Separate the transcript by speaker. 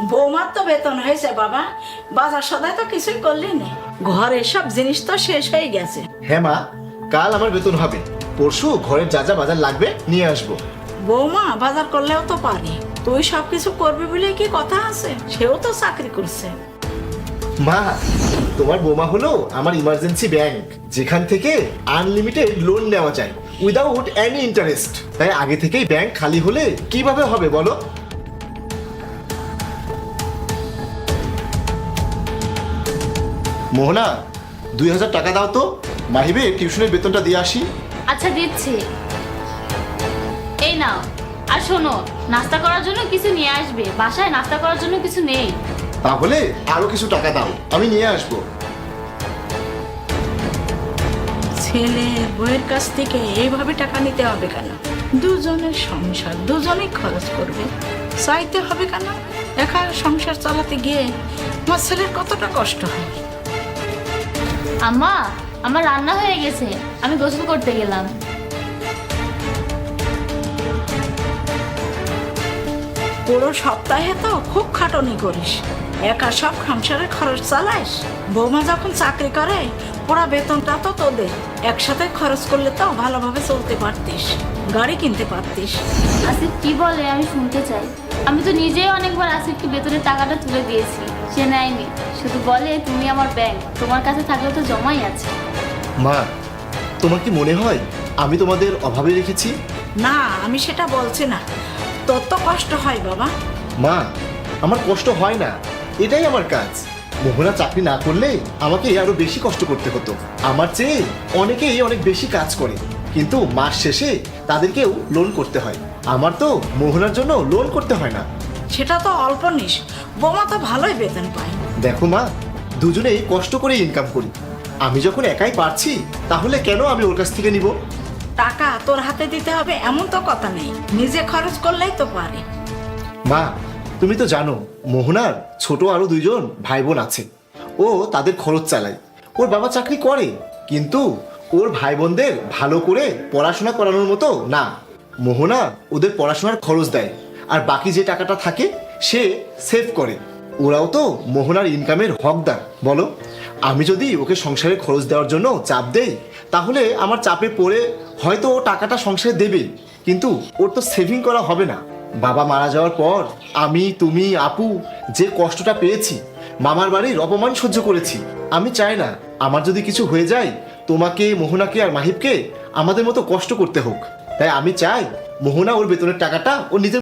Speaker 1: বৌমার তো বেতন হয়েছে বাবা, বাজার সদাই তো কিছুই করলি না, ঘরের সব জিনিস তো শেষ হয়ে গেছে।
Speaker 2: হ্যাঁ মা, কাল আমার বেতন হবে, পরশু ঘরের যা যা বাজার লাগবে নিয়ে আসবো।
Speaker 1: বৌমা বাজার করলেও তো পারি, তুই সবকিছু করবি বলে কি কথা আছে? সেও তো চাকরি করছে।
Speaker 2: মা, তোমার বৌমা হলো আমার ইমার্জেন্সি ব্যাংক, যেখান থেকে আনলিমিটেড লোন নেওয়া যায় উইদাউট এনি ইন্টারেস্ট। তাই আগে থেকেই ব্যাংক খালি হলে কিভাবে হবে বলো? মোহনা, 2000 টাকা দাও তো, মাহিবে টিউশনের বেতনটা দিয়ে আসি।
Speaker 3: আচ্ছা দিচ্ছি, এই নাও। আর শোনো, নাস্তা করার জন্য কিছু নিয়ে আসবে, বাসায় নাস্তা করার জন্য কিছু নেই।
Speaker 2: তাহলে আরো কিছু টাকা দাও, আমি নিয়ে আসবো।
Speaker 1: ছেলে বউয়ের কাছ থেকে এইভাবে টাকা নিতে হবে কেন? দুজনের সংসার, দুজনেই খরচ করবে, চাইতে হবে কেন? একা সংসার চালাতে গিয়ে আমার ছেলের কতটা কষ্ট হয়।
Speaker 3: আম্মা, আমার রান্না হয়ে গেছে, আমি গোসল করতে গেলাম।
Speaker 1: পুরো সপ্তাহে তো খুব খাটনি করিস, একা সব সংসারের খরচ চালাইস। বৌমা যখন চাকরি করে পুরা বেতনটা তো তোদের, একসাথে খরচ করলে তো ভালোভাবে চলতে পারতিস, গাড়ি কিনতে পারতিস।
Speaker 3: আসিফ কি বলে আমি শুনতে চাই। আমি তো নিজেই অনেকবার আসিফকে বেতনের টাকাটা তুলে দিয়েছি, সে নেয়নি, শুধু বলে তুমি আমার ব্যাংক, তোমার কাছে থাকলে তো জমাই আছে।
Speaker 2: মা, তোমার কি মনে হয় আমি তোমাদের অভাবে রেখেছি?
Speaker 1: না, আমি সেটা বলছি না, তোর তো কষ্ট হয় বাবা।
Speaker 2: মা, আমার কষ্ট হয় না, এটাই আমার কাজ। মোহনা চাকরি না করলে আমাকে আরো বেশি কষ্ট করতে হতো। আমার চেয়ে অনেকেই অনেক বেশি কাজ করে, কিন্তু মাস শেষে তাদেরকেও লোন করতে হয়। আমার তো মোহনার জন্য লোন করতে হয় না।
Speaker 1: সেটা তো অল্প নিস, বৌমা তো ভালোই বেতন পায়।
Speaker 2: দেখো মা, দুজনেই কষ্ট করে ইনকাম করি, আমি যখন একাই পারছি তাহলে কেন আমি ওর কাছ থেকে নিব?
Speaker 1: টাকা তোর হাতে দিতে হবে এমন তো কথা নেই, নিজে খরচ করলেই তো পারে।
Speaker 2: মা, তুমি তো জানো মোহনার ছোট আরো 2জন ভাই বোন আছে, ও তাদের খরচ চালায়। ওর বাবা চাকরি করে, কিন্তু ওর ভাই বোনদের ভালো করে পড়াশোনা করানোর মতো না। মোহনা ওদের পড়াশোনার খরচ দেয়, আর বাকি যে টাকাটা থাকে সে সেভ করে। ওরাও তো মোহনার ইনকামের হকদার, বলো? আমি যদি ওকে সংসারে খরচ দেওয়ার জন্য চাপ দেই, তাহলে আমার চাপে পড়ে হয়তো ও টাকাটা সংসারে দেবে, কিন্তু ওর তো সেভিং করা হবে না। বাবা মারা যাওয়ার পর আমি, তুমি, আপু যে কষ্টটা পেয়েছি, মামার বাড়ির অপমান সহ্য করেছি, আমি চাই না আমার যদি কিছু হয়ে যায় তোমাকে, মোহনাকে আর মাহিবকে আমাদের মতো কষ্ট করতে হোক। তাই আমি চাই মোহনা ওর বেতনের টাকাটা ও নিজের